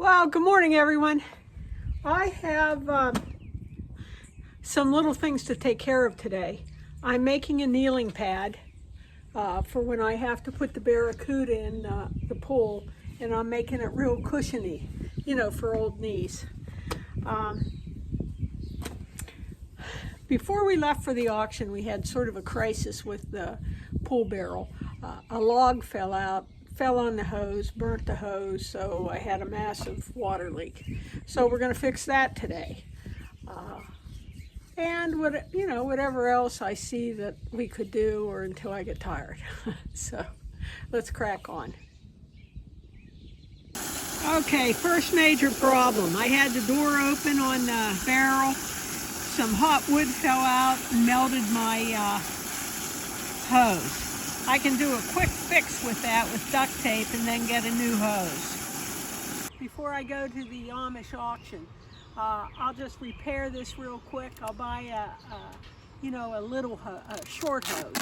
Well, good morning, everyone. I have some little things to take care of today. I'm making a kneeling pad for when I have to put the barracuda in the pool, and I'm making it real cushiony, for old knees. Before we left for the auction, we had sort of a crisis with the pool barrel. A log fell on the hose, burnt the hose, so I had a massive water leak. So we're going to fix that today. And whatever else I see that we could do, or until I get tired. So let's crack on. Okay, first major problem. I had the door open on the barrel. Some hot wood fell out and melted my hose. I can do a quick fix with that with duct tape and then get a new hose. Before I go to the Amish auction, I'll just repair this real quick. I'll buy a short hose.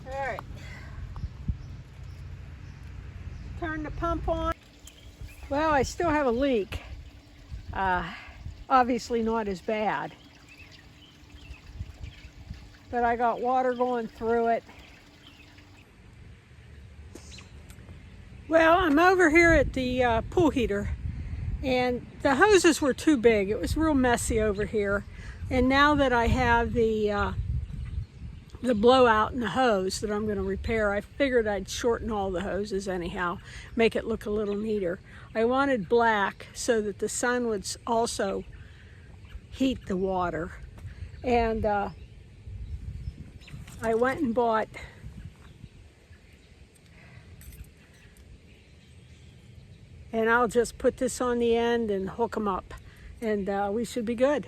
All right, turn the pump on. Well, I still have a leak. Obviously not as bad, but I got water going through it. Well, I'm over here at the pool heater, and the hoses were too big. It was real messy over here. And now that I have the blowout in the hose that I'm going to repair, I figured I'd shorten all the hoses anyhow, make it look a little neater. I wanted black so that the sun would also heat the water. And I went and bought and I'll just put this on the end and hook them up, and we should be good.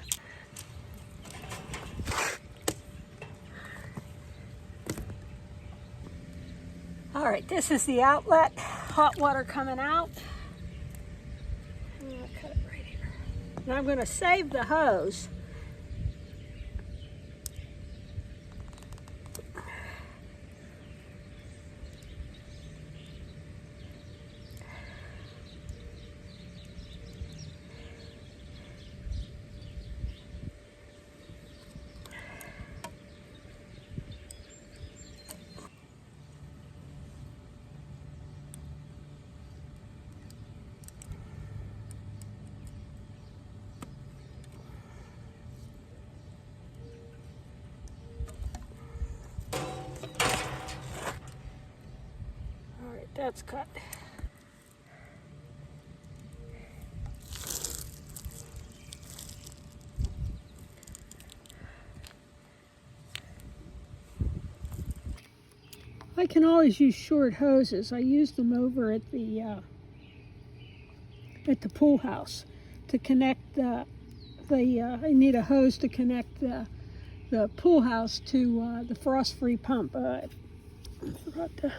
All right, this is the outlet, hot water coming out. I'm gonna cut it right here. And I'm gonna save the hose. That's cut. I can always use short hoses. I used them over at the pool house to connect I need a hose to connect the pool house to the frost-free pump. I forgot to.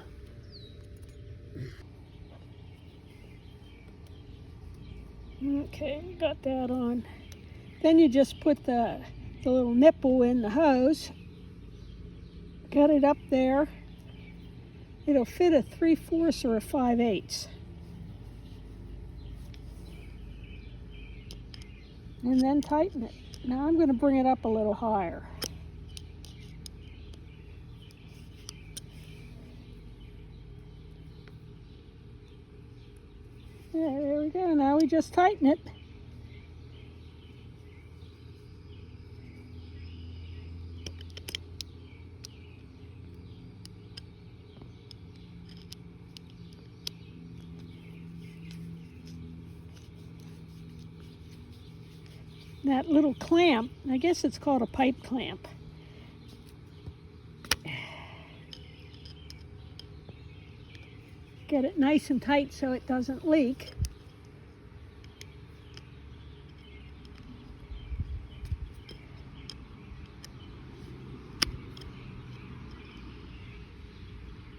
Okay, got that on. Then you just put the little nipple in the hose. Got it up there. It'll fit a 3/4 or a 5/8. And then tighten it. Now I'm going to bring it up a little higher. Yeah, there we go. Now we just tighten it. That little clamp, I guess it's called a pipe clamp. Get it nice and tight so it doesn't leak.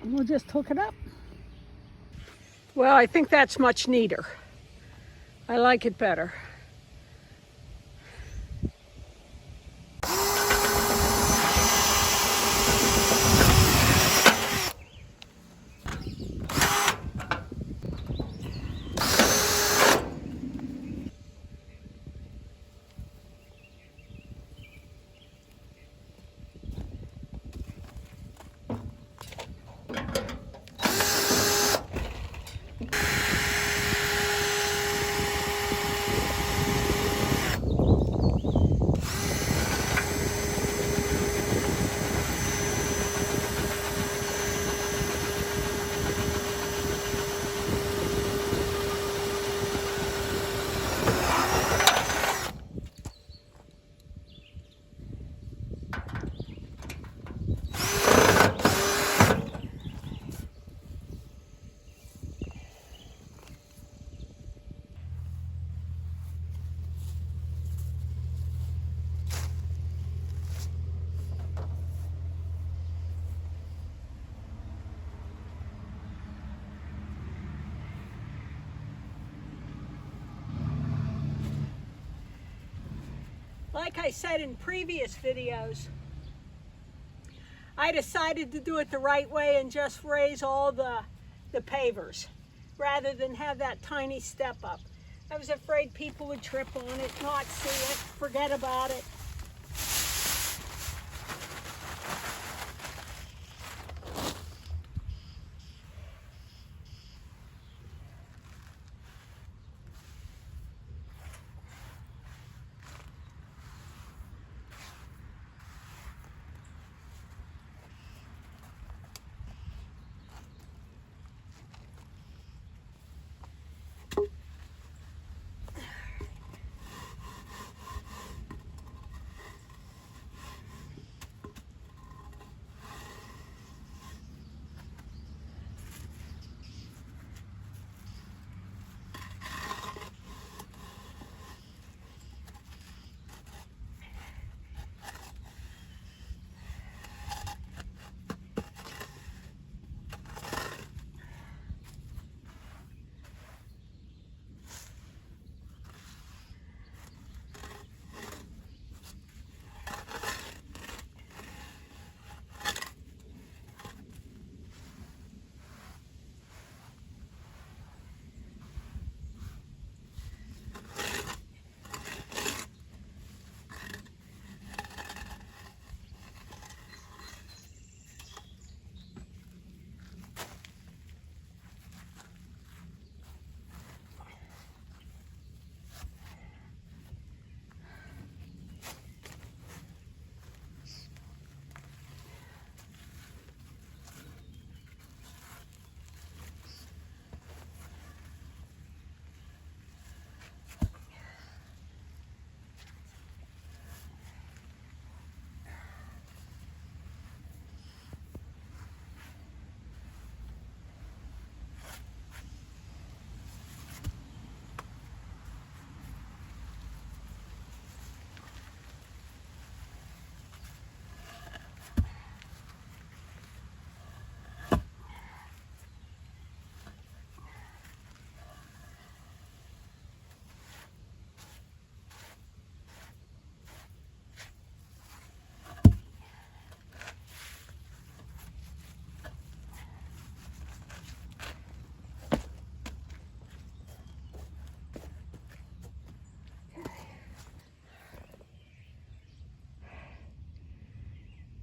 And we'll just hook it up. Well, I think that's much neater. I like it better. Like I said in previous videos, I decided to do it the right way and just raise all the pavers rather than have that tiny step up. I was afraid people would trip on it, not see it, forget about it.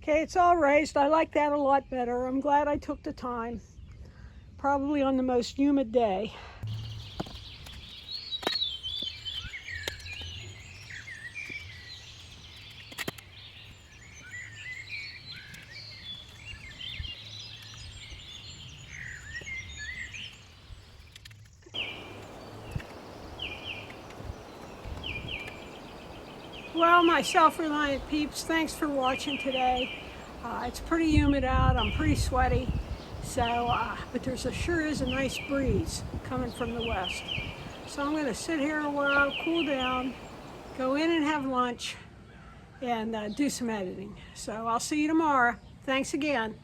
Okay, it's all raised. I like that a lot better. I'm glad I took the time. Probably on the most humid day. Well, my self-reliant peeps, thanks for watching today. It's pretty humid out. I'm pretty sweaty. So, but sure is a nice breeze coming from the west. So I'm going to sit here a while, cool down, go in and have lunch, and do some editing. So I'll see you tomorrow. Thanks again.